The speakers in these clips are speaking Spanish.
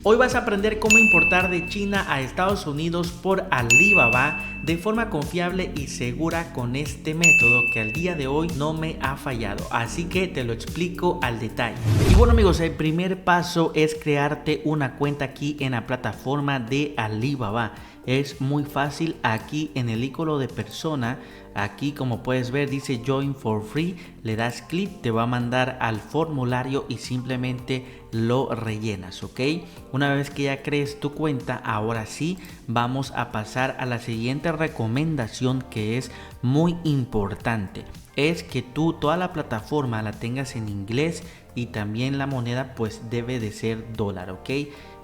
Hoy vas a aprender cómo importar de China a Estados Unidos por Alibaba de forma confiable y segura con este método que al día de hoy no me ha fallado, así que te lo explico al detalle. Y bueno amigos, el primer paso es crearte una cuenta aquí en la plataforma de Alibaba. Es muy fácil, aquí en el icono de persona, aquí como puedes ver dice Join for Free, le das clic, te va a mandar al formulario y simplemente lo rellenas, ¿ok? Una vez que ya crees tu cuenta, ahora sí vamos a pasar a la siguiente recomendación que es muy importante. Es que tú toda la plataforma la tengas en inglés y también la moneda pues debe de ser dólar, ¿ok?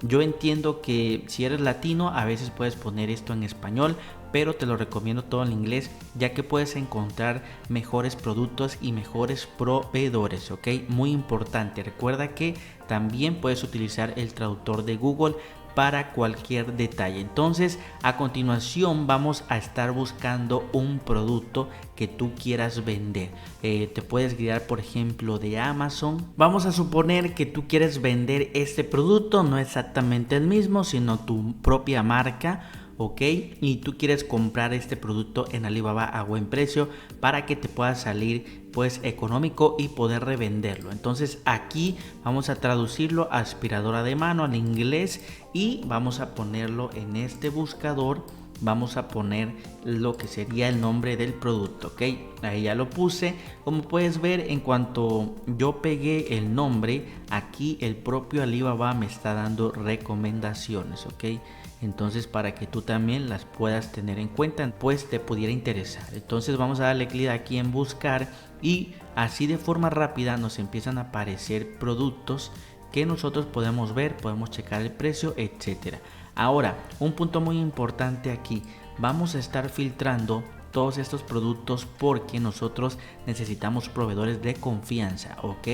Yo entiendo que si eres latino a veces puedes poner esto en español, pero te lo recomiendo todo en inglés ya que puedes encontrar mejores productos y mejores proveedores, ¿ok? Muy importante, recuerda que también puedes utilizar el traductor de Google para cualquier detalle. Entonces a continuación vamos a estar buscando un producto que tú quieras vender. Te puedes guiar por ejemplo de Amazon. Vamos a suponer que tú quieres vender este producto, no exactamente el mismo sino tu propia marca, ¿ok? Y tú quieres comprar este producto en Alibaba a buen precio para que te pueda salir pues económico y poder revenderlo. Entonces aquí vamos a traducirlo a aspiradora de mano al inglés y vamos a ponerlo en este buscador. Vamos a poner lo que sería el nombre del producto, ok, ahí ya lo puse. Como puedes ver, en cuanto yo pegué el nombre, aquí el propio Alibaba me está dando recomendaciones, ok. Entonces para que tú también las puedas tener en cuenta, pues te pudiera interesar. Entonces vamos a darle clic aquí en buscar y así de forma rápida nos empiezan a aparecer productos que nosotros podemos ver, podemos checar el precio, etcétera. Ahora, un punto muy importante aquí, vamos a estar filtrando todos estos productos porque nosotros necesitamos proveedores de confianza, ¿ok?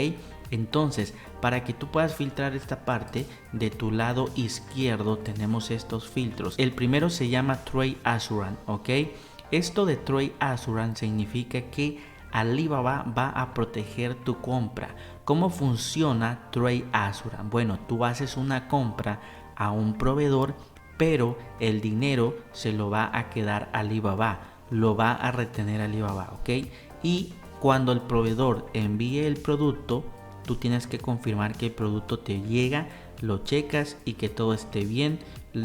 Entonces, para que tú puedas filtrar esta parte, de tu lado izquierdo tenemos estos filtros. El primero se llama Trade Assurance, ¿ok? Esto de Trade Assurance significa que Alibaba va a proteger tu compra. ¿Cómo funciona Trade Assurance? Bueno, tú haces una compra a un proveedor, pero el dinero se lo va a quedar Alibaba, lo va a retener Alibaba, ¿ok? Y cuando el proveedor envíe el producto, tú tienes que confirmar que el producto te llega, lo checas y que todo esté bien,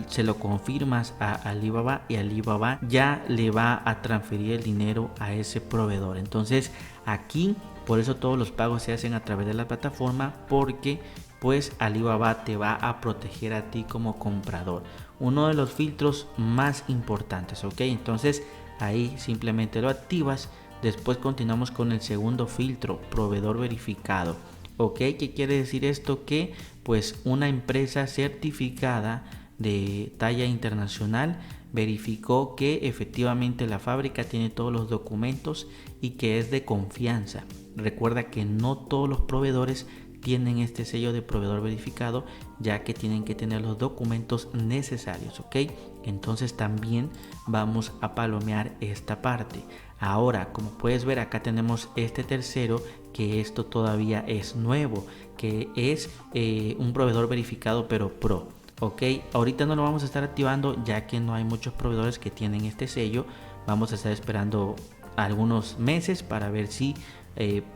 se lo confirmas a Alibaba y Alibaba ya le va a transferir el dinero a ese proveedor. Entonces aquí por eso todos los pagos se hacen a través de la plataforma, porque pues Alibaba te va a proteger a ti como comprador. Uno de los filtros más importantes, ok. Entonces ahí simplemente lo activas. Después continuamos con el segundo filtro, proveedor verificado. Ok, ¿qué quiere decir esto? Que pues una empresa certificada de talla internacional verificó que efectivamente la fábrica tiene todos los documentos y que es de confianza. Recuerda que no todos los proveedores tienen este sello de proveedor verificado, ya que tienen que tener los documentos necesarios, ¿ok? Entonces también vamos a palomear esta parte. Ahora, como puedes ver, acá tenemos este tercero, que esto todavía es nuevo, que es un proveedor verificado pero pro. Ok, ahorita no lo vamos a estar activando ya que no hay muchos proveedores que tienen este sello. Vamos a estar esperando algunos meses para ver si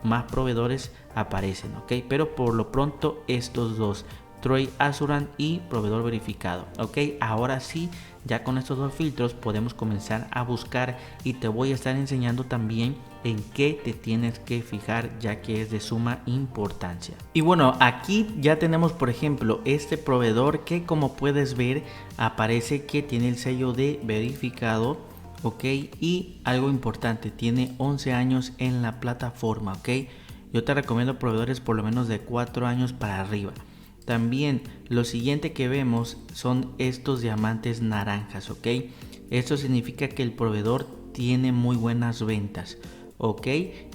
más proveedores aparecen, ok. Pero por lo pronto estos dos, Trade Assurance y proveedor verificado, ok. Ahora sí, ya con estos dos filtros podemos comenzar a buscar y te voy a estar enseñando también en qué te tienes que fijar, ya que es de suma importancia. Y bueno, aquí ya tenemos por ejemplo este proveedor que, como puedes ver, aparece que tiene el sello de verificado, ok. Y algo importante, tiene 11 años en la plataforma, ok. Yo te recomiendo proveedores por lo menos de 4 años para arriba. También lo siguiente que vemos son estos diamantes naranjas, ok. Esto significa que el proveedor tiene muy buenas ventas, ok,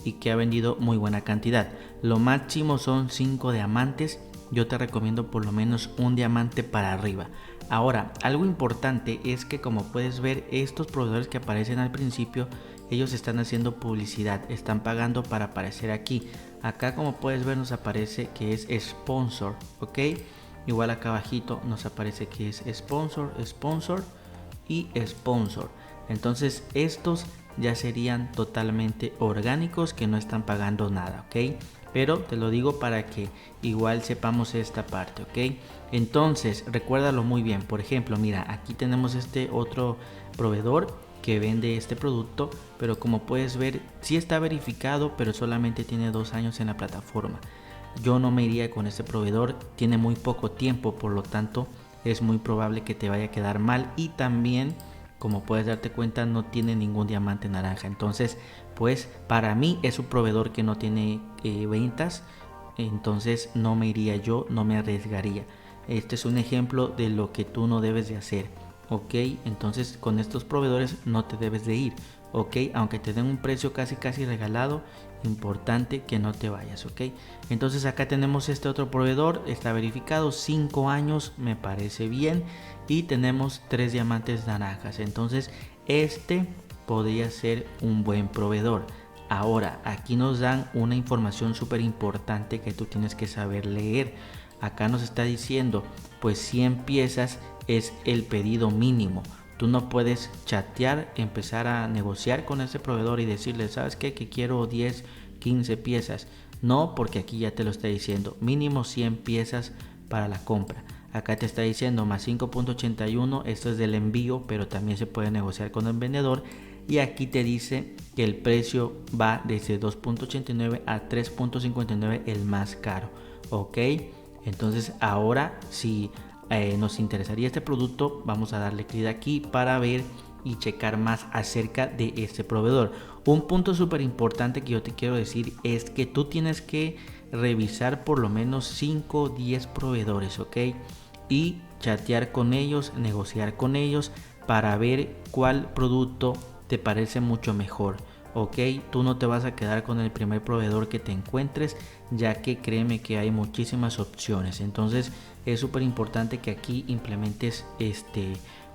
y que ha vendido muy buena cantidad. Lo máximo son 5 diamantes. Yo te recomiendo por lo menos un diamante para arriba. Ahora, algo importante es que, como puedes ver, estos proveedores que aparecen al principio, ellos están haciendo publicidad, están pagando para aparecer aquí. Acá, como puedes ver, nos aparece que es sponsor, ok. igual acá abajito nos aparece que es sponsor, sponsor y sponsor. Entonces estos ya serían totalmente orgánicos, que no están pagando nada, ¿ok? Pero te lo digo para que igual sepamos esta parte, ¿ok? Entonces recuérdalo muy bien. Por ejemplo, mira, aquí tenemos este otro proveedor que vende este producto, pero como puedes ver sí está verificado, pero solamente tiene 2 años en la plataforma. Yo no me iría con este proveedor, tiene muy poco tiempo, por lo tanto es muy probable que te vaya a quedar mal, y también, como puedes darte cuenta, no tiene ningún diamante naranja. Entonces pues para mí es un proveedor que no tiene ventas, entonces no me iría yo, no me arriesgaría. Este es un ejemplo de lo que tú no debes de hacer, ok. Entonces con estos proveedores no te debes de ir, ok, aunque te den un precio casi regalado, importante que no te vayas, ok. Entonces acá tenemos este otro proveedor, está verificado, 5 años, me parece bien, y tenemos 3 diamantes naranjas. Entonces este podría ser un buen proveedor. Ahora aquí nos dan una información súper importante que tú tienes que saber leer. Acá nos está diciendo pues 100 piezas es el pedido mínimo. Tú no puedes chatear, empezar a negociar con ese proveedor y decirle, ¿sabes qué? Que quiero 10, 15 piezas. No, porque aquí ya te lo está diciendo, mínimo 100 piezas para la compra. Acá te está diciendo más 5.81, esto es del envío, pero también se puede negociar con el vendedor. Y aquí te dice que el precio va desde 2.89 a 3.59, el más caro, ok. Entonces ahora si nos interesaría este producto, vamos a darle clic aquí para ver y checar más acerca de este proveedor. Un punto súper importante que yo te quiero decir es que tú tienes que revisar por lo menos 5 o 10 proveedores, ok, y chatear con ellos, negociar con ellos para ver cuál producto te parece mucho mejor, ok. Tú no te vas a quedar con el primer proveedor que te encuentres, ya que créeme que hay muchísimas opciones. Entonces es súper importante que aquí implementes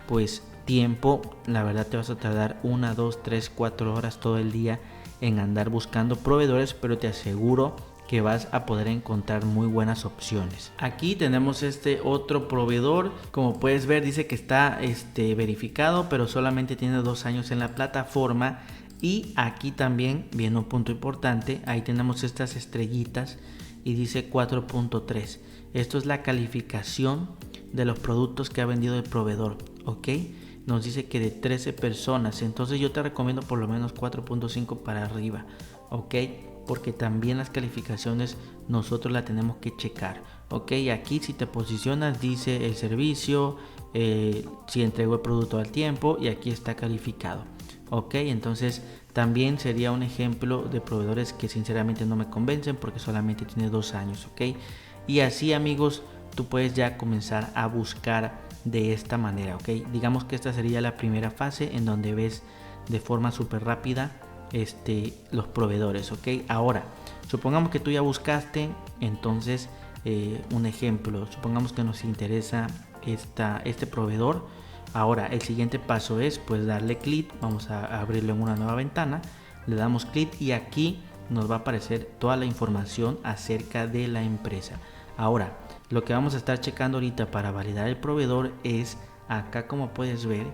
pues tiempo. La verdad te vas a tardar 1, 2, 3, 4 horas todo el día en andar buscando proveedores, pero te aseguro que vas a poder encontrar muy buenas opciones. Aquí tenemos este otro proveedor, como puedes ver dice que está verificado, pero solamente tiene 2 años en la plataforma. Y aquí también viene un punto importante, ahí tenemos estas estrellitas y dice 4.3. Esto es la calificación de los productos que ha vendido el proveedor, ok. Nos dice que de 13 personas, entonces yo te recomiendo por lo menos 4.5 para arriba, ok, porque también las calificaciones nosotros la tenemos que checar, ok. Aquí si te posicionas dice el servicio, si entregó el producto al tiempo, y aquí está calificado, ok. Entonces también sería un ejemplo de proveedores que sinceramente no me convencen porque solamente tiene 2 años, ok. Y así, amigos, tú puedes ya comenzar a buscar de esta manera, ok. Digamos que esta sería la primera fase en donde ves de forma súper rápida los proveedores, ok. Ahora supongamos que tú ya buscaste, entonces un ejemplo, supongamos que nos interesa este proveedor. Ahora el siguiente paso es pues darle clic, vamos a abrirlo en una nueva ventana, le damos clic y aquí nos va a aparecer toda la información acerca de la empresa. Ahora lo que vamos a estar checando ahorita para validar el proveedor es acá, como puedes ver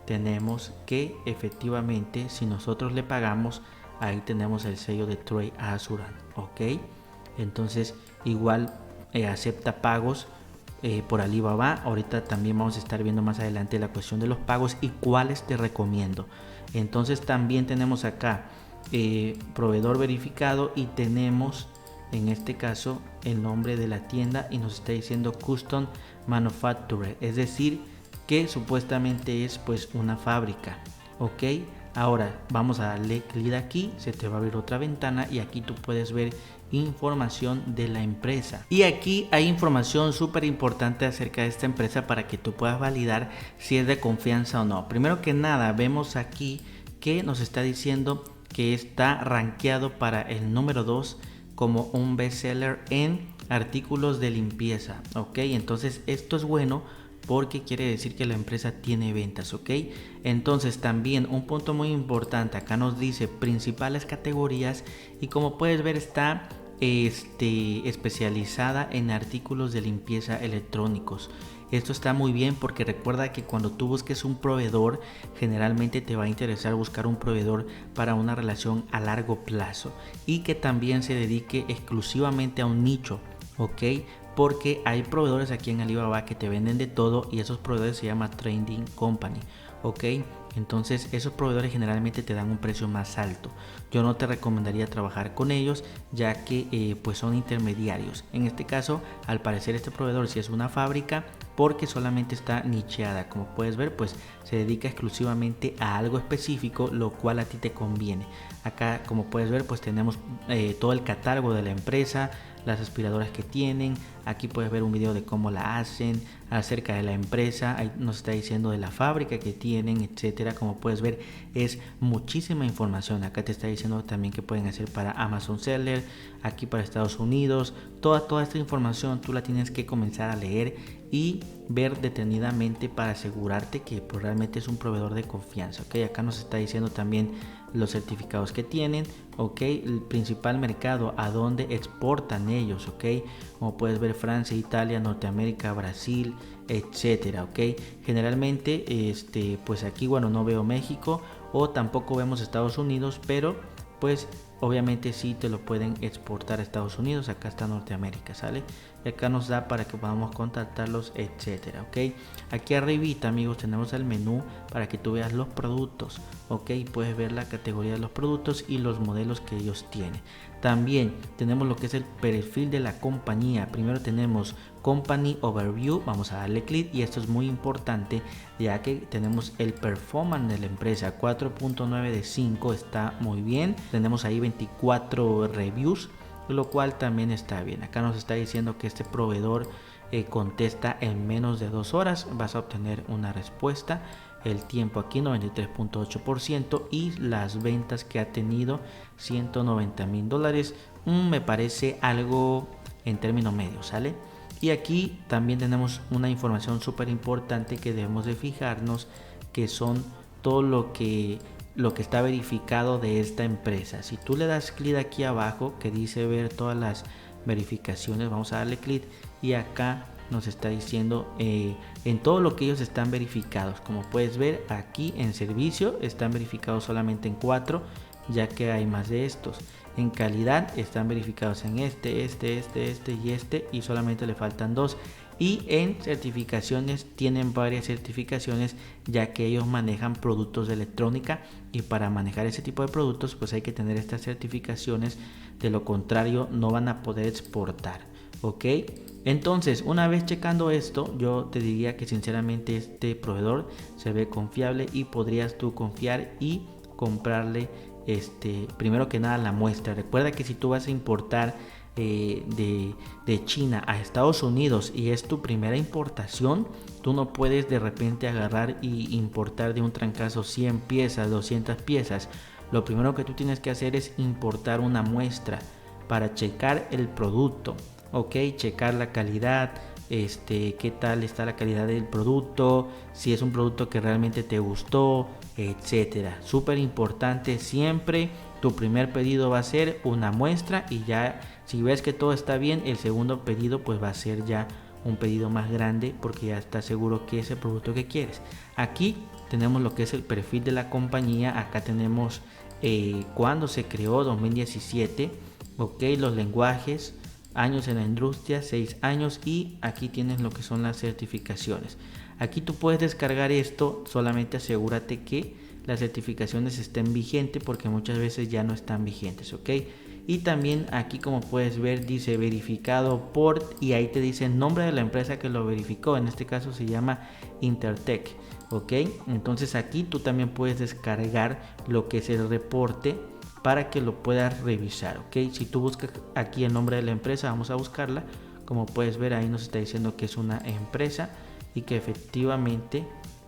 tenemos que efectivamente si nosotros le pagamos, ahí tenemos el sello de Trade Assurance, ok. Entonces igual acepta pagos por Alibaba. Ahorita también vamos a estar viendo más adelante la cuestión de los pagos y cuáles te recomiendo. Entonces también tenemos acá proveedor verificado y tenemos en este caso el nombre de la tienda y nos está diciendo Custom Manufacturer, es decir que supuestamente es pues una fábrica, ok. Ahora vamos a darle clic aquí, se te va a abrir otra ventana y aquí tú puedes ver información de la empresa. Y aquí hay información súper importante acerca de esta empresa para que tú puedas validar si es de confianza o no. Primero que nada, vemos aquí que nos está diciendo que está rankeado para el número 2 como un bestseller en artículos de limpieza, ok. Entonces esto es bueno porque quiere decir que la empresa tiene ventas, ok. Entonces también un punto muy importante, acá nos dice principales categorías y como puedes ver está especializada en artículos de limpieza electrónicos. Esto está muy bien porque recuerda que cuando tú busques un proveedor, generalmente te va a interesar buscar un proveedor para una relación a largo plazo y que también se dedique exclusivamente a un nicho, ¿ok? Porque hay proveedores aquí en Alibaba que te venden de todo y esos proveedores se llaman Trading Company, ¿ok? Entonces esos proveedores generalmente te dan un precio más alto. Yo no te recomendaría trabajar con ellos ya que pues son intermediarios. En este caso, al parecer este proveedor sí es una fábrica porque solamente está nicheada. Como puedes ver, pues se dedica exclusivamente a algo específico, lo cual a ti te conviene. Acá, como puedes ver, pues tenemos todo el catálogo de la empresa, las aspiradoras que tienen. Aquí puedes ver un video de cómo la hacen, acerca de la empresa, ahí nos está diciendo de la fábrica que tienen, etcétera. Como puedes ver, es muchísima información. Acá te está diciendo también que pueden hacer para Amazon Seller, aquí para Estados Unidos. Toda esta información tú la tienes que comenzar a leer y ver detenidamente para asegurarte que pues, realmente es un proveedor de confianza. ¿Ok? Acá nos está diciendo también los certificados que tienen, ¿ok? El principal mercado a donde exportan ellos, ¿ok? Como puedes ver, Francia, Italia, Norteamérica, Brasil, etcétera, ¿ok? Generalmente, pues aquí, bueno, no veo México o tampoco vemos Estados Unidos, pero pues obviamente sí te lo pueden exportar a Estados Unidos. Acá está Norteamérica, ¿sale? Y acá nos da para que podamos contactarlos, etcétera, ¿ok? Aquí arribita, amigos, tenemos el menú para que tú veas los productos, ¿ok? Puedes ver la categoría de los productos y los modelos que ellos tienen. También tenemos lo que es el perfil de la compañía. Primero tenemos Company Overview, vamos a darle clic y esto es muy importante ya que tenemos el performance de la empresa, 4.9 de 5, está muy bien. Tenemos ahí 24 reviews, lo cual también está bien. Acá nos está diciendo que este proveedor contesta en menos de 2 horas, vas a obtener una respuesta. El tiempo aquí 93.8% y las ventas que ha tenido $190,000. Me parece algo en términos medios, ¿sale? Y aquí también tenemos una información súper importante que debemos de fijarnos, que son todo lo que está verificado de esta empresa. Si tú le das clic aquí abajo que dice ver todas las verificaciones, vamos a darle clic y acá nos está diciendo en todo lo que ellos están verificados. Como puedes ver aquí en servicio están verificados solamente en 4, ya que hay más de estos. En calidad están verificados en este y solamente le faltan 2. Y en certificaciones tienen varias certificaciones, ya que ellos manejan productos de electrónica y para manejar ese tipo de productos pues hay que tener estas certificaciones, de lo contrario no van a poder exportar, ¿ok? Entonces, una vez checando esto, yo te diría que sinceramente este proveedor se ve confiable y podrías tú confiar y comprarle primero que nada la muestra. Recuerda que si tú vas a importar de China a Estados Unidos y es tu primera importación, tú no puedes de repente agarrar y importar de un trancazo 100 piezas, 200 piezas. Lo primero que tú tienes que hacer es importar una muestra para checar el producto, ok, checar la calidad, qué tal está la calidad del producto, si es un producto que realmente te gustó, etcétera. Súper importante, siempre tu primer pedido va a ser una muestra y ya si ves que todo está bien, el segundo pedido pues va a ser ya un pedido más grande porque ya estás seguro que es el producto que quieres. Aquí tenemos lo que es el perfil de la compañía. Acá tenemos cuando se creó, 2017, ok, los lenguajes, años en la industria, 6 años, y aquí tienes lo que son las certificaciones. Aquí tú puedes descargar esto, solamente asegúrate que las certificaciones estén vigentes porque muchas veces ya no están vigentes, ok. Y también aquí, como puedes ver, dice verificado por, y ahí te dice el nombre de la empresa que lo verificó. En este caso se llama Intertech, ok. Entonces aquí tú también puedes descargar lo que es el reporte para que lo puedas revisar, ok. Si tú buscas aquí el nombre de la empresa, vamos a buscarla. Como puedes ver, ahí nos está diciendo que es una empresa y que efectivamente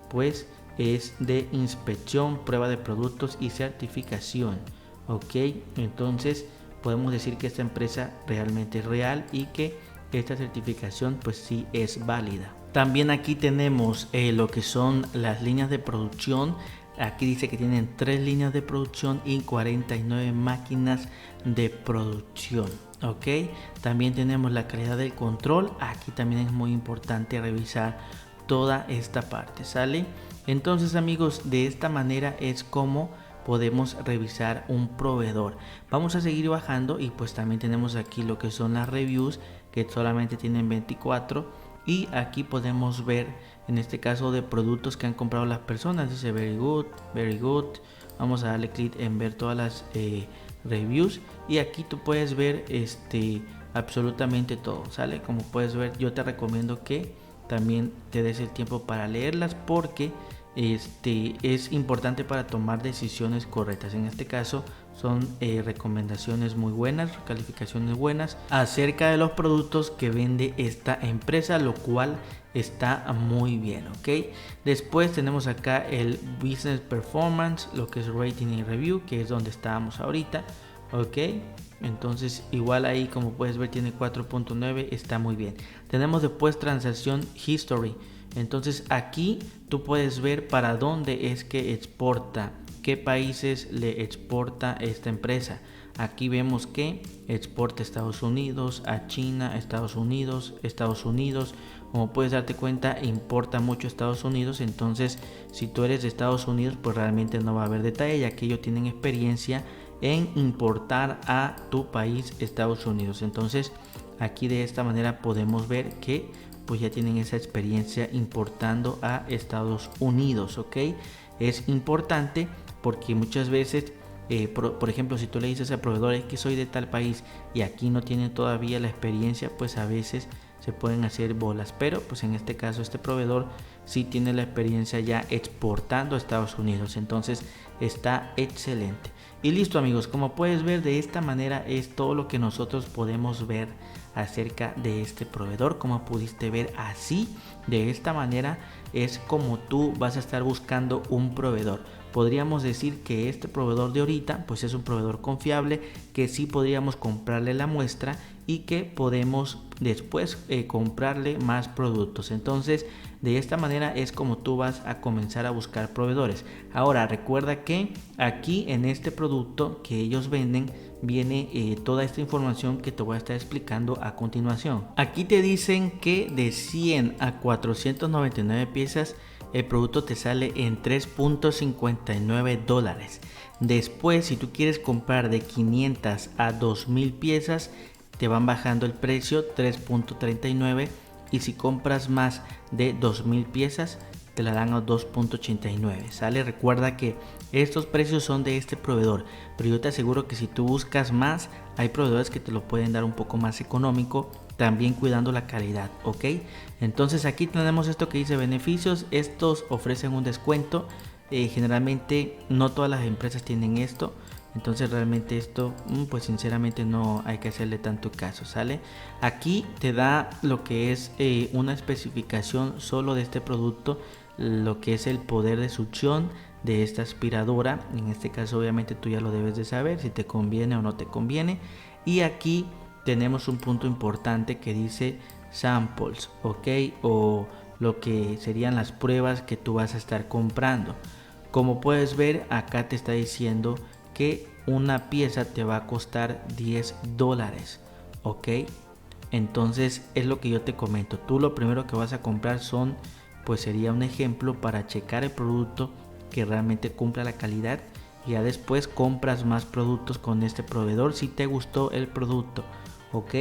pues es de inspección, prueba de productos y certificación, ok. Entonces podemos decir que esta empresa realmente es real y que esta certificación pues sí es válida. También aquí tenemos lo que son las líneas de producción. Aquí dice que tienen 3 líneas de producción y 49 máquinas de producción, Ok, también tenemos la calidad del control. Aquí también es muy importante revisar toda esta parte, ¿sale? Entonces amigos, de esta manera es como podemos revisar un proveedor. Vamos a seguir bajando y pues también tenemos aquí lo que son las reviews, que solamente tienen 24, y aquí podemos ver en este caso de productos que han comprado las personas. Dice very good, very good. Vamos a darle clic en ver todas las reviews y aquí tú puedes ver absolutamente todo, ¿sale? Como puedes ver, yo te recomiendo que también te des el tiempo para leerlas porque es importante para tomar decisiones correctas. En este caso son recomendaciones muy buenas, calificaciones buenas acerca de los productos que vende esta empresa, lo cual está muy bien, ok. Después tenemos acá el business performance, lo que es rating y review, que es donde estábamos ahorita, ok. Entonces igual ahí como puedes ver tiene 4.9, está muy bien. Tenemos después transacción history. Entonces aquí tú puedes ver para dónde es que exporta, qué países le exporta esta empresa. Aquí vemos que exporta a Estados Unidos, a China, Estados Unidos. Como puedes darte cuenta, importa mucho a Estados Unidos. Entonces si tú eres de Estados Unidos, pues realmente no va a haber detalle, ya que ellos tienen experiencia en importar a tu país, Estados Unidos. Entonces aquí de esta manera podemos ver que pues ya tienen esa experiencia importando a Estados Unidos, ok. Es importante porque muchas veces por ejemplo, si tú le dices a proveedores que soy de tal país y aquí no tienen todavía la experiencia, pues a veces se pueden hacer bolas, pero pues en este caso este proveedor sí tiene la experiencia ya exportando a Estados Unidos, entonces está excelente. Y listo amigos, como puedes ver, de esta manera es todo lo que nosotros podemos ver acerca de este proveedor. Como pudiste ver, así de esta manera es como tú vas a estar buscando un proveedor. Podríamos decir que este proveedor de ahorita pues es un proveedor confiable, que sí podríamos comprarle la muestra y que podemos después comprarle más productos. Entonces de esta manera es como tú vas a comenzar a buscar proveedores. Ahora recuerda que aquí en este producto que ellos venden viene toda esta información que te voy a estar explicando a continuación. Aquí te dicen que de 100 a 499 piezas el producto te sale en $3.59. Después, si tú quieres comprar de 500 a 2000 piezas, te van bajando el precio, 3.39, y si compras más de 2000 piezas te la dan a 2.89, ¿sale? Recuerda que estos precios son de este proveedor, pero yo te aseguro que si tú buscas más, hay proveedores que te lo pueden dar un poco más económico, también cuidando la calidad, ¿ok? Entonces aquí tenemos esto que dice beneficios. Estos ofrecen un descuento, generalmente no todas las empresas tienen esto, entonces realmente esto pues sinceramente no hay que hacerle tanto caso, ¿sale? Aquí te da lo que es una especificación solo de este producto, lo que es el poder de succión de esta aspiradora. En este caso obviamente tú ya lo debes de saber si te conviene o no te conviene. Y aquí tenemos un punto importante que dice samples, ok, o lo que serían las pruebas que tú vas a estar comprando. Como puedes ver, acá te está diciendo que una pieza te va a costar $10, ok. Entonces es lo que yo te comento, tú lo primero que vas a comprar son, pues sería un ejemplo para checar el producto que realmente cumpla la calidad, y ya después compras más productos con este proveedor si te gustó el producto, ok.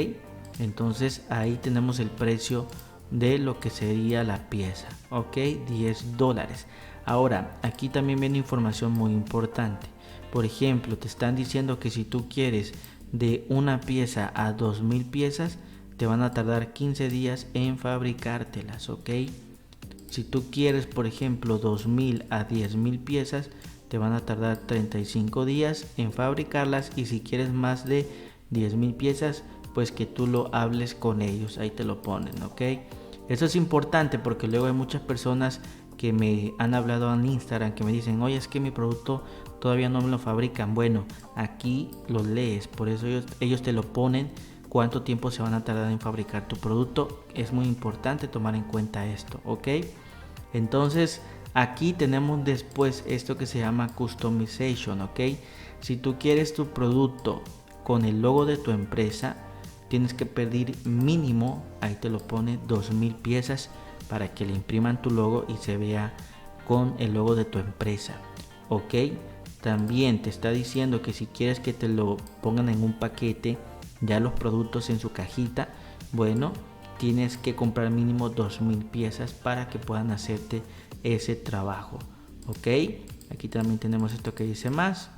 Entonces ahí tenemos el precio de lo que sería la pieza, ok, $10. Ahora aquí también viene información muy importante. Por ejemplo, te están diciendo que si tú quieres de una pieza a 2000 piezas, te van a tardar 15 días en fabricártelas, ok. Si tú quieres, por ejemplo, 2000 a 10000 piezas, te van a tardar 35 días en fabricarlas. Y si quieres más de 10000 piezas, pues que tú lo hables con ellos, ahí te lo ponen, ok. Eso es importante porque luego hay muchas personas que me han hablado en Instagram que me dicen, oye, es que mi producto todavía no me lo fabrican. Bueno, aquí lo lees, por eso ellos te lo ponen, cuánto tiempo se van a tardar en fabricar tu producto. Es muy importante tomar en cuenta esto, ok. Entonces aquí tenemos después esto que se llama customization, ok. Si tú quieres tu producto con el logo de tu empresa, tienes que pedir mínimo, ahí te lo pone, 2000 piezas para que le impriman tu logo y se vea con el logo de tu empresa. Ok, también te está diciendo que si quieres que te lo pongan en un paquete, ya los productos en su cajita, bueno, tienes que comprar mínimo 2000 piezas para que puedan hacerte ese trabajo. Ok, aquí también tenemos esto que dice más.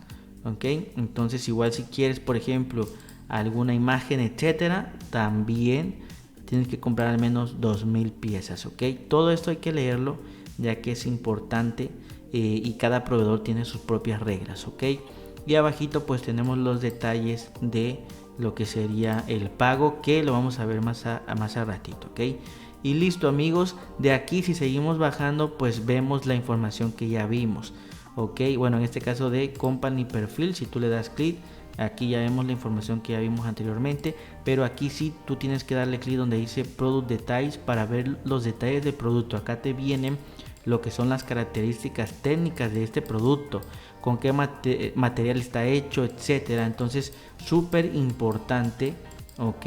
Ok, entonces igual si quieres, por ejemplo, alguna imagen, etcétera, también tienes que comprar al menos 2000 piezas. Ok, todo esto hay que leerlo ya que es importante, y cada proveedor tiene sus propias reglas. Ok, y abajito pues tenemos los detalles de lo que sería el pago, que lo vamos a ver más a ratito. Ok, y listo amigos, de aquí si seguimos bajando pues vemos la información que ya vimos. Ok, bueno, en este caso de company perfil, si tú le das clic, aquí ya vemos la información que ya vimos anteriormente, pero aquí sí tú tienes que darle clic donde dice product details para ver los detalles del producto. Acá te vienen lo que son las características técnicas de este producto, con qué material está hecho, etcétera. Entonces súper importante, ok,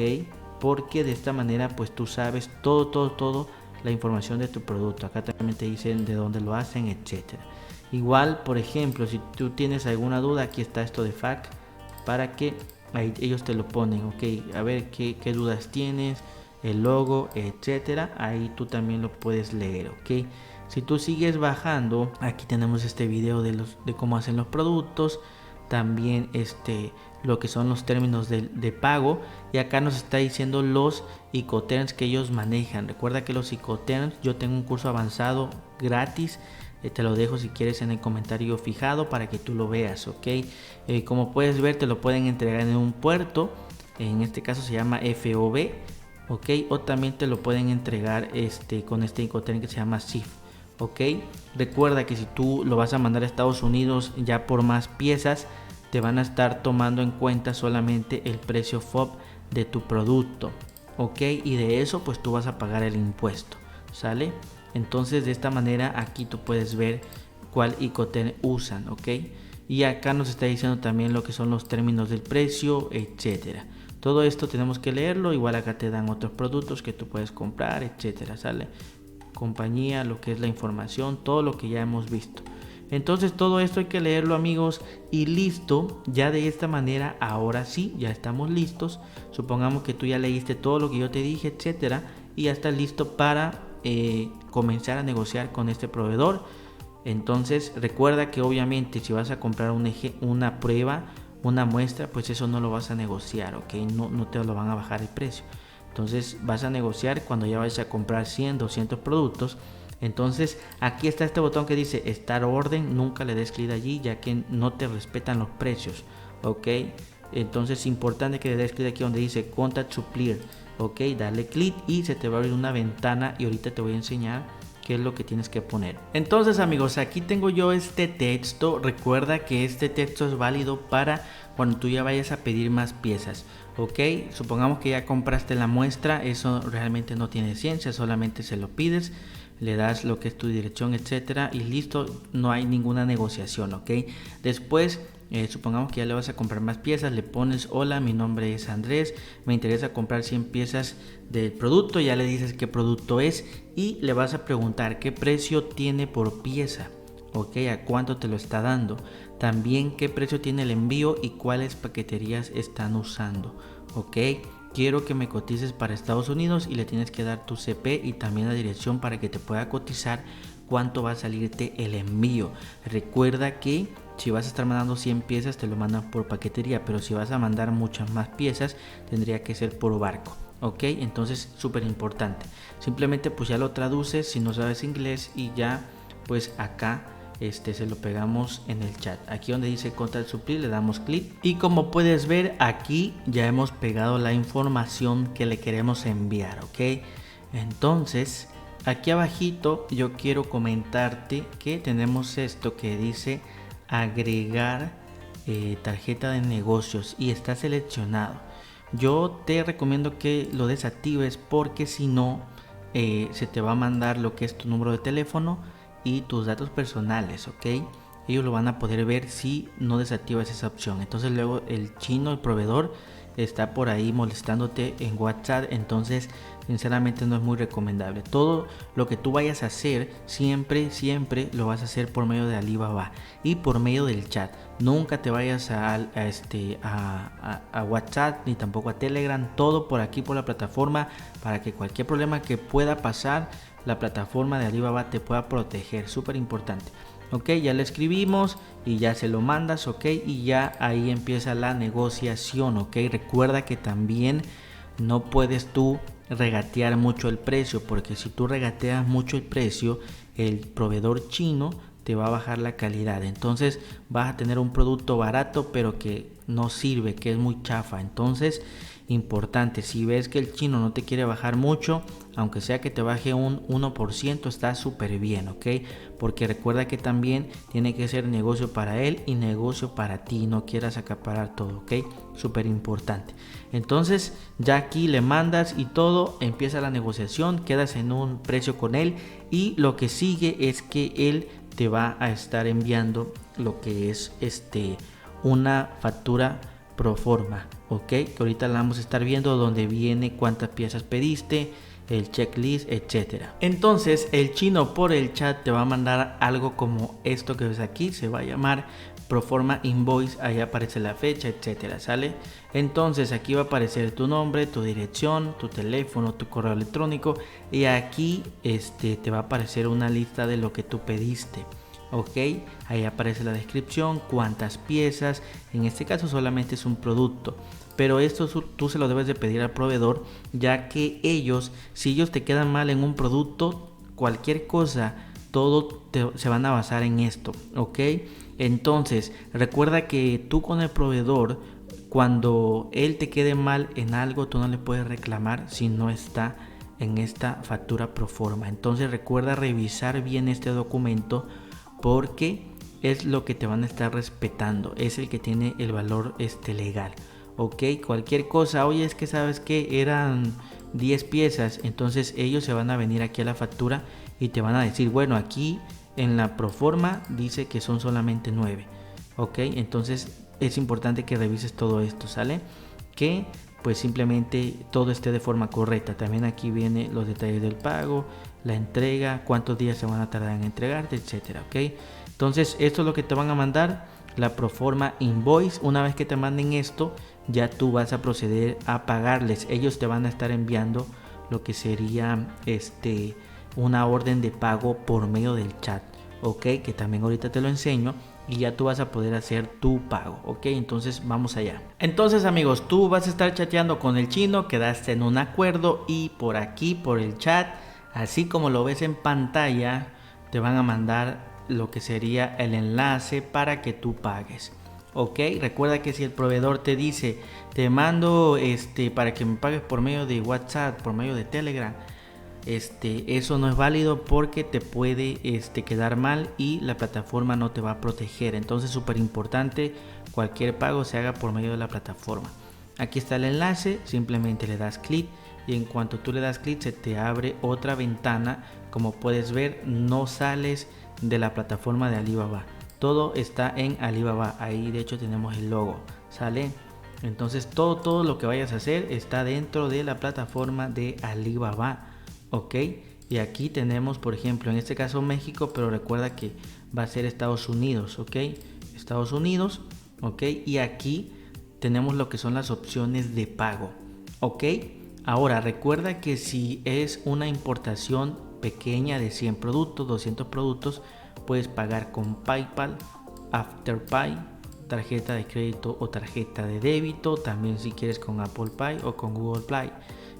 porque de esta manera pues tú sabes todo la información de tu producto. Acá también te dicen de dónde lo hacen, etcétera. Igual, por ejemplo, si tú tienes alguna duda, aquí está esto de FAQ para que ahí ellos te lo ponen. Ok, a ver qué dudas tienes, el logo, etcétera. Ahí tú también lo puedes leer. Ok, si tú sigues bajando, aquí tenemos este video de cómo hacen los productos, también lo que son los términos de pago, y acá nos está diciendo los Incoterms que ellos manejan. Recuerda que los Incoterms, yo tengo un curso avanzado gratis, te lo dejo si quieres en el comentario fijado para que tú lo veas. Ok, como puedes ver, te lo pueden entregar en un puerto, en este caso se llama FOB. Ok, o también te lo pueden entregar con este Incoterm que se llama SIF. Ok, recuerda que si tú lo vas a mandar a Estados Unidos ya por más piezas, te van a estar tomando en cuenta solamente el precio FOB de tu producto. Ok, y de eso pues tú vas a pagar el impuesto, ¿sale? Entonces de esta manera aquí tú puedes ver cuál Incoterm usan. Ok, y acá nos está diciendo también lo que son los términos del precio, etcétera. Todo esto tenemos que leerlo. Igual acá te dan otros productos que tú puedes comprar, etcétera, ¿sale? Compañía, lo que es la información, todo lo que ya hemos visto. Entonces todo esto hay que leerlo amigos, y listo. Ya de esta manera ahora sí, ya estamos listos. Supongamos que tú ya leíste todo lo que yo te dije, etcétera, y ya estás listo para comenzar a negociar con este proveedor. Entonces recuerda que obviamente si vas a comprar una prueba, una muestra, pues eso no lo vas a negociar. Ok, no te lo van a bajar el precio. Entonces vas a negociar cuando ya vayas a comprar 100, 200 productos. Entonces aquí está este botón que dice estar orden, nunca le des clic allí ya que no te respetan los precios. Ok, entonces es importante que le des clic aquí donde dice contact supplier. Ok, dale clic y se te va a abrir una ventana y ahorita te voy a enseñar qué es lo que tienes que poner. Entonces amigos, aquí tengo yo este texto. Recuerda que este texto es válido para cuando tú ya vayas a pedir más piezas. Ok, supongamos que ya compraste la muestra, eso realmente no tiene ciencia, solamente se lo pides, le das lo que es tu dirección, etcétera, y listo, no hay ninguna negociación. Ok, después supongamos que ya le vas a comprar más piezas, le pones hola, mi nombre es Andrés, me interesa comprar 100 piezas del producto, ya le dices qué producto es y le vas a preguntar qué precio tiene por pieza. Ok, a cuánto te lo está dando, también qué precio tiene el envío y cuáles paqueterías están usando. Ok, quiero que me cotices para Estados Unidos y le tienes que dar tu CP y también la dirección para que te pueda cotizar cuánto va a salirte el envío. Recuerda que si vas a estar mandando 100 piezas te lo mandan por paquetería, pero si vas a mandar muchas más piezas tendría que ser por barco. Ok, entonces súper importante, simplemente pues ya lo traduces si no sabes inglés y ya pues acá se lo pegamos en el chat. Aquí donde dice contact supplier le damos clic y como puedes ver aquí ya hemos pegado la información que le queremos enviar. Ok, entonces aquí abajito yo quiero comentarte que tenemos esto que dice agregar tarjeta de negocios y está seleccionado. Yo te recomiendo que lo desactives porque si no se te va a mandar lo que es tu número de teléfono y tus datos personales. Ok, ellos lo van a poder ver si no desactivas esa opción. Entonces luego el chino, el proveedor, está por ahí molestándote en WhatsApp, entonces sinceramente no es muy recomendable. Todo lo que tú vayas a hacer siempre lo vas a hacer por medio de Alibaba y por medio del chat. Nunca te vayas a WhatsApp ni tampoco a Telegram, todo por aquí por la plataforma, para que cualquier problema que pueda pasar, la plataforma de Alibaba te pueda proteger. Súper importante. Ok, ya le escribimos y ya se lo mandas, ok, y ya ahí empieza la negociación, ok. Recuerda que también no puedes tú regatear mucho el precio, porque si tú regateas mucho el precio, el proveedor chino te va a bajar la calidad, entonces vas a tener un producto barato pero que no sirve, que es muy chafa. Entonces, importante, si ves que el chino no te quiere bajar mucho, aunque sea que te baje un 1%, está súper bien, ok, porque recuerda que también tiene que ser negocio para él y negocio para ti, no quieras acaparar todo, ok, súper importante. Entonces ya aquí le mandas y todo, empieza la negociación, quedas en un precio con él y lo que sigue es que él te va a estar enviando lo que es una factura pro forma, ok, que ahorita la vamos a estar viendo, donde viene cuántas piezas pediste, el checklist, etcétera. Entonces el chino por el chat te va a mandar algo como esto que ves aquí, se va a llamar Proforma Invoice, ahí aparece la fecha, etcétera, ¿sale? Entonces aquí va a aparecer tu nombre, tu dirección, tu teléfono, tu correo electrónico y aquí te va a aparecer una lista de lo que tú pediste. Ok, ahí aparece la descripción, cuántas piezas, en este caso solamente es un producto, pero esto tú se lo debes de pedir al proveedor, ya que ellos, si ellos te quedan mal en un producto, cualquier cosa, se van a basar en esto, ok. Entonces recuerda que tú con el proveedor, cuando él te quede mal en algo, tú no le puedes reclamar si no está en esta factura pro forma. Entonces recuerda revisar bien este documento, porque es lo que te van a estar respetando, es el que tiene el valor legal, ok. Cualquier cosa, oye, es que sabes que eran 10 piezas, entonces ellos se van a venir aquí a la factura y te van a decir, bueno, aquí en la proforma dice que son solamente 9, ok. Entonces es importante que revises todo esto, ¿sale? Que pues simplemente todo esté de forma correcta. También aquí viene los detalles del pago, la entrega, cuántos días se van a tardar en entregarte, etcétera, ok. Entonces esto es lo que te van a mandar, la Proforma Invoice. Una vez que te manden esto, ya tú vas a proceder a pagarles. Ellos te van a estar enviando lo que sería una orden de pago por medio del chat, ok, que también ahorita te lo enseño. Y ya tú vas a poder hacer tu pago, ok. Entonces vamos allá. Entonces amigos, tú vas a estar chateando con el chino, quedaste en un acuerdo y por aquí, por el chat, así como lo ves en pantalla, te van a mandar lo que sería el enlace para que tú pagues, ok. Recuerda que si el proveedor te dice, te mando para que me pagues por medio de WhatsApp, por medio de Telegram, eso no es válido, porque te puede quedar mal y la plataforma no te va a proteger. Entonces súper importante, cualquier pago se haga por medio de la plataforma. Aquí está el enlace, simplemente le das clic y en cuanto tú le das clic se te abre otra ventana. Como puedes ver, no sales de la plataforma de Alibaba, todo está en Alibaba. Ahí de hecho tenemos el logo, ¿sale? Entonces todo lo que vayas a hacer está dentro de la plataforma de Alibaba, ok. Y aquí tenemos, por ejemplo, en este caso México, pero recuerda que va a ser Estados Unidos, ok, Estados Unidos, ok. Y aquí tenemos lo que son las opciones de pago, ok. Ahora recuerda que si es una importación pequeña de 100 productos, 200 productos, puedes pagar con PayPal, Afterpay, tarjeta de crédito o tarjeta de débito, también si quieres con Apple Pay o con Google Play.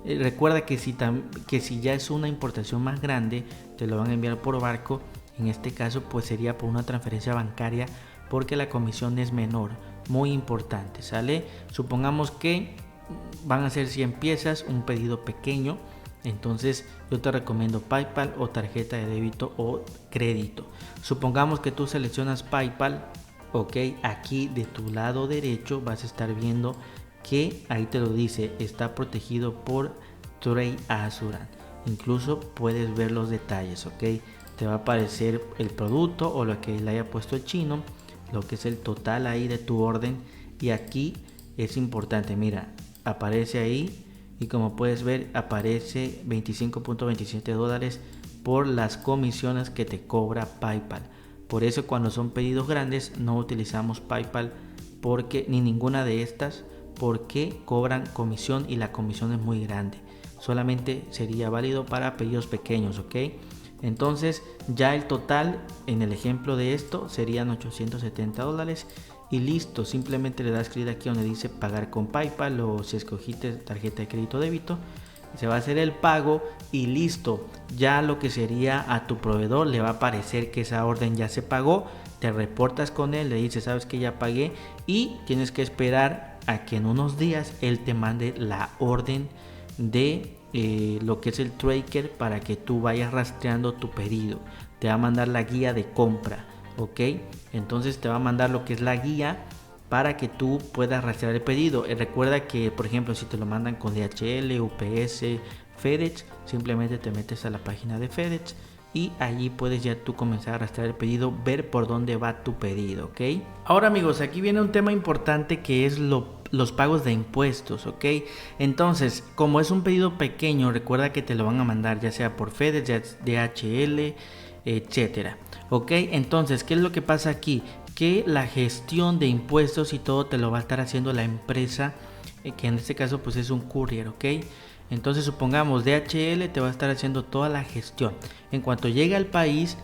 Recuerda que si ya es una importación más grande, te lo van a enviar por barco. En este caso pues sería por una transferencia bancaria, porque la comisión es menor. Muy importante, ¿sale? Supongamos que van a ser 100 piezas, un pedido pequeño, entonces yo te recomiendo PayPal o tarjeta de débito o crédito. Supongamos que tú seleccionas PayPal, ok. Aquí de tu lado derecho vas a estar viendo que ahí te lo dice, está protegido por Trade Assurance. Incluso puedes ver los detalles, ok. Te va a aparecer el producto o lo que le haya puesto el chino, lo que es el total ahí de tu orden. Y aquí es importante, mira, aparece ahí y como puedes ver aparece $25.27 por las comisiones que te cobra PayPal. Por eso cuando son pedidos grandes no utilizamos PayPal porque ni ninguna de estas, porque cobran comisión y la comisión es muy grande. Solamente sería válido para pedidos pequeños, ¿ok? Entonces ya el total en el ejemplo de esto serían $870 y listo. Simplemente le das clic aquí donde dice pagar con PayPal o si escogiste tarjeta de crédito o débito, se va a hacer el pago y listo. Ya lo que sería a tu proveedor le va a aparecer que esa orden ya se pagó, te reportas con él, le dices sabes que ya pagué y tienes que esperar a que en unos días él te mande la orden de lo que es el tracker para que tú vayas rastreando tu pedido. Te va a mandar la guía de compra, ok, entonces te va a mandar lo que es la guía para que tú puedas rastrear el pedido. Recuerda que por ejemplo si te lo mandan con DHL, UPS, FedEx, simplemente te metes a la página de FedEx y allí puedes ya tú comenzar a rastrear el pedido, ver por dónde va tu pedido, ¿ok? Ahora amigos, aquí viene un tema importante que es los pagos de impuestos, ¿ok? Entonces, como es un pedido pequeño, recuerda que te lo van a mandar ya sea por FedEx, DHL, etcétera, ¿ok? Entonces, ¿qué es lo que pasa aquí? Que la gestión de impuestos y todo te lo va a estar haciendo la empresa, que en este caso pues es un courier, ¿ok? Entonces supongamos DHL te va a estar haciendo toda la gestión. En cuanto llegue al país,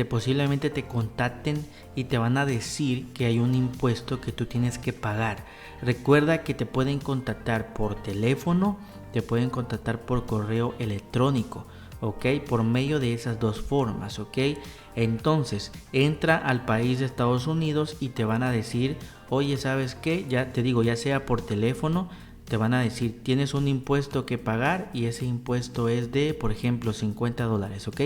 posiblemente te contacten y te van a decir que hay un impuesto que tú tienes que pagar. Recuerda que te pueden contactar por teléfono, te pueden contactar por correo electrónico, ok, por medio de esas dos formas, ok. Entonces entra al país de Estados Unidos y te van a decir, oye, ¿sabes qué? Ya te digo, ya sea por teléfono, te van a decir, tienes un impuesto que pagar y ese impuesto es de, por ejemplo, $50, ¿ok?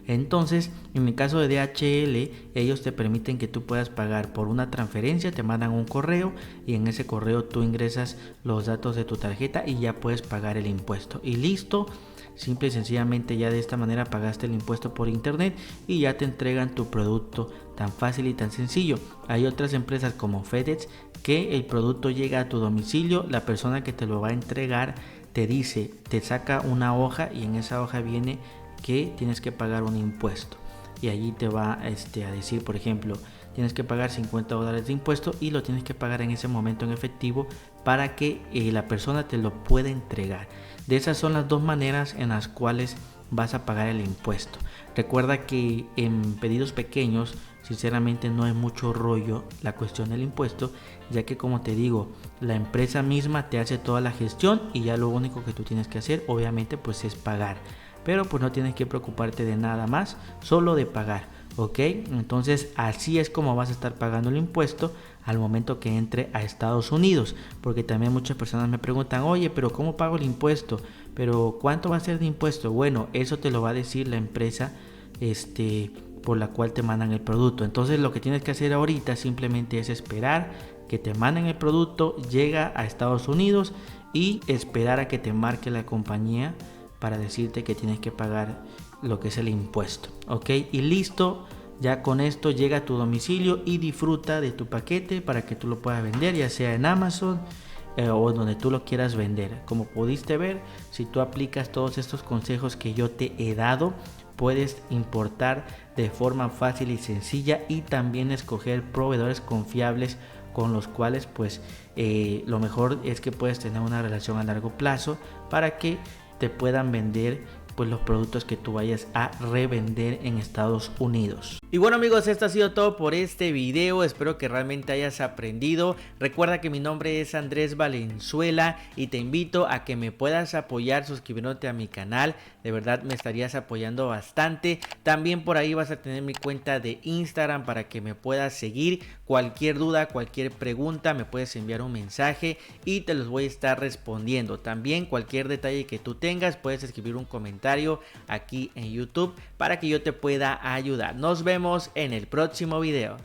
Entonces, en el caso de DHL, ellos te permiten que tú puedas pagar por una transferencia, te mandan un correo y en ese correo tú ingresas los datos de tu tarjeta y ya puedes pagar el impuesto. Y listo, simple y sencillamente ya de esta manera pagaste el impuesto por internet y ya te entregan tu producto, tan fácil y tan sencillo. Hay otras empresas como FedEx que el producto llega a tu domicilio, la persona que te lo va a entregar te dice, te saca una hoja y en esa hoja viene que tienes que pagar un impuesto y allí te va a decir, por ejemplo, tienes que pagar $50 de impuesto y lo tienes que pagar en ese momento en efectivo para que la persona te lo pueda entregar. De esas son las dos maneras en las cuales vas a pagar el impuesto. Recuerda que en pedidos pequeños sinceramente no es mucho rollo la cuestión del impuesto, ya que como te digo, la empresa misma te hace toda la gestión y ya lo único que tú tienes que hacer obviamente pues es pagar, pero pues no tienes que preocuparte de nada más, solo de pagar, ok. Entonces así es como vas a estar pagando el impuesto al momento que entre a Estados Unidos, porque también muchas personas me preguntan, oye, pero ¿cómo pago el impuesto? Pero ¿cuánto va a ser de impuesto? Bueno, eso te lo va a decir la empresa por la cual te mandan el producto. Entonces lo que tienes que hacer ahorita simplemente es esperar que te manden el producto, llega a Estados Unidos y esperar a que te marque la compañía para decirte que tienes que pagar lo que es el impuesto, ok, y listo. Ya con esto llega a tu domicilio y disfruta de tu paquete para que tú lo puedas vender, ya sea en Amazon o donde tú lo quieras vender. Como pudiste ver, si tú aplicas todos estos consejos que yo te he dado, puedes importar de forma fácil y sencilla y también escoger proveedores confiables con los cuales pues lo mejor es que puedes tener una relación a largo plazo para que te puedan vender pues los productos que tú vayas a revender en Estados Unidos. Y bueno amigos, esto ha sido todo por este video, espero que realmente hayas aprendido. Recuerda que mi nombre es Andrés Valenzuela y te invito a que me puedas apoyar suscribiéndote a mi canal, de verdad me estarías apoyando bastante. También por ahí vas a tener mi cuenta de Instagram para que me puedas seguir. Cualquier duda, cualquier pregunta me puedes enviar un mensaje y te los voy a estar respondiendo. También cualquier detalle que tú tengas puedes escribir un comentario aquí en YouTube para que yo te pueda ayudar. Nos vemos en el próximo video.